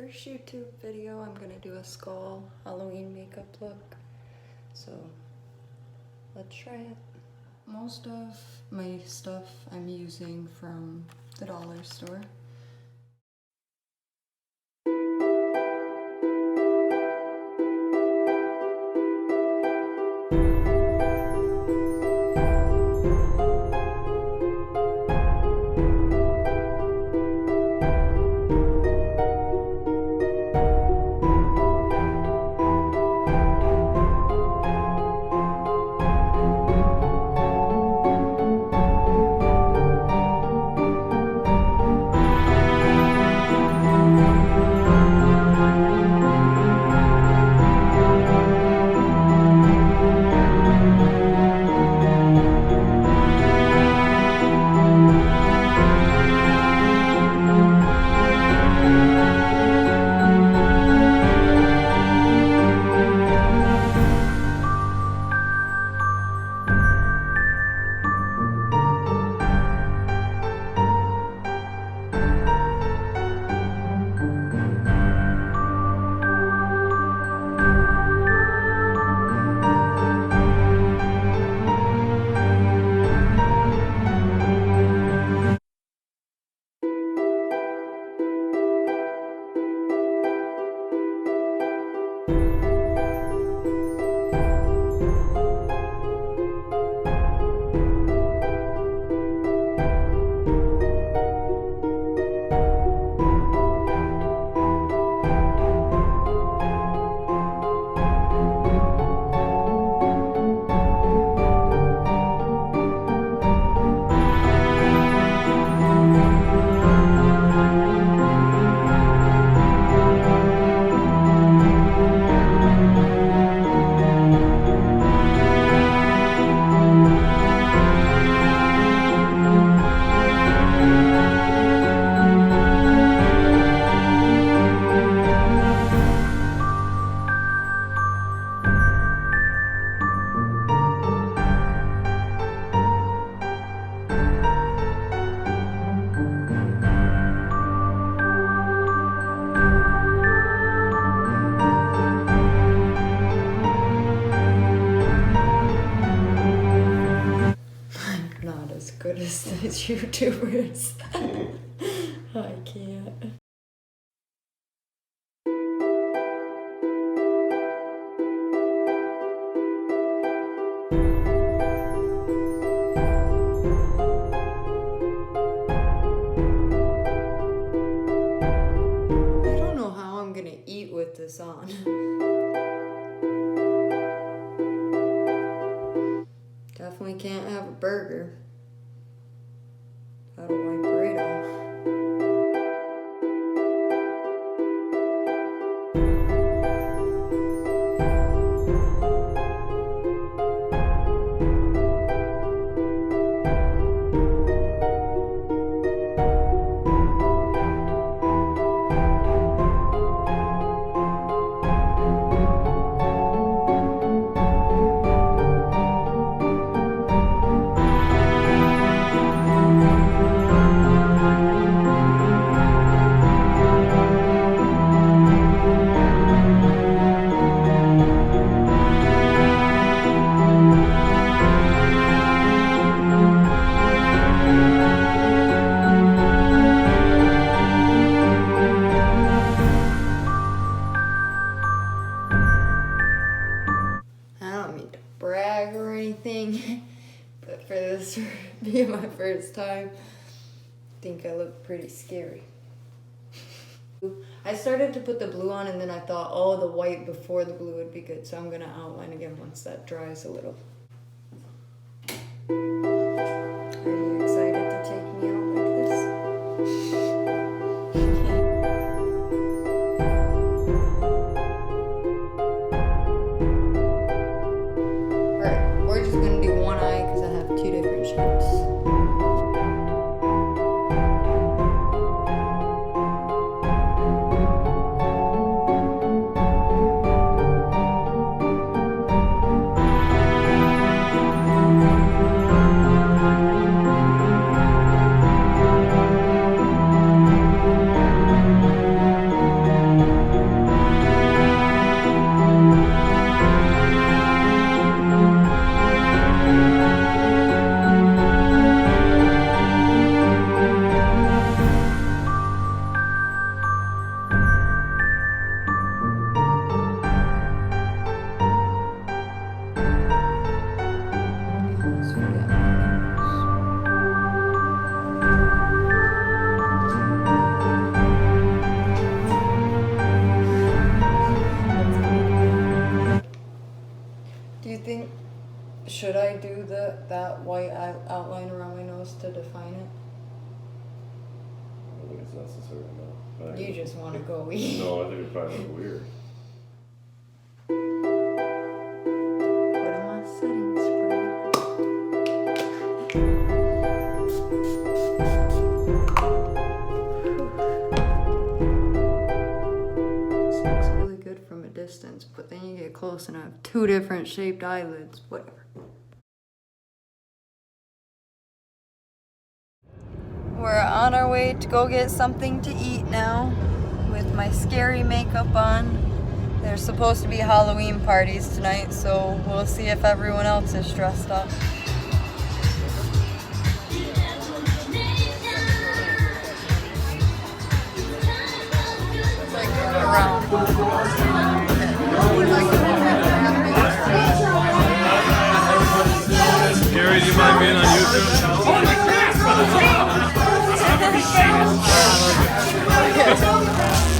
first YouTube video. I'm gonna do a skull Halloween makeup look. So let's try it. Most of my stuff I'm using from the dollar store. As good as these YouTubers. I can't. I don't know how I'm gonna eat with this on. Definitely can't have a burger. That'll wipe right off. Brag or anything, but for this being my first time, I think I look pretty scary. I started to put the blue on and then I thought, oh, the white before the blue would be good, so I'm gonna outline again once that dries a little. Are you excited to take me out like this? We're just gonna do one eye because I have two different shapes. Do you think, should I do that white outline around my nose to define it? I don't think it's necessary, no. You just want to go eat. No, I think it probably look weird. Put on my setting spray. This looks really good from a distance, but then you get close and I have two different shaped eyelids. Whatever. We're on our way to go get something to eat now with my scary makeup on. There's supposed to be Halloween parties tonight, so we'll see if everyone else is dressed up. Gary, do you mind being on YouTube? Okay.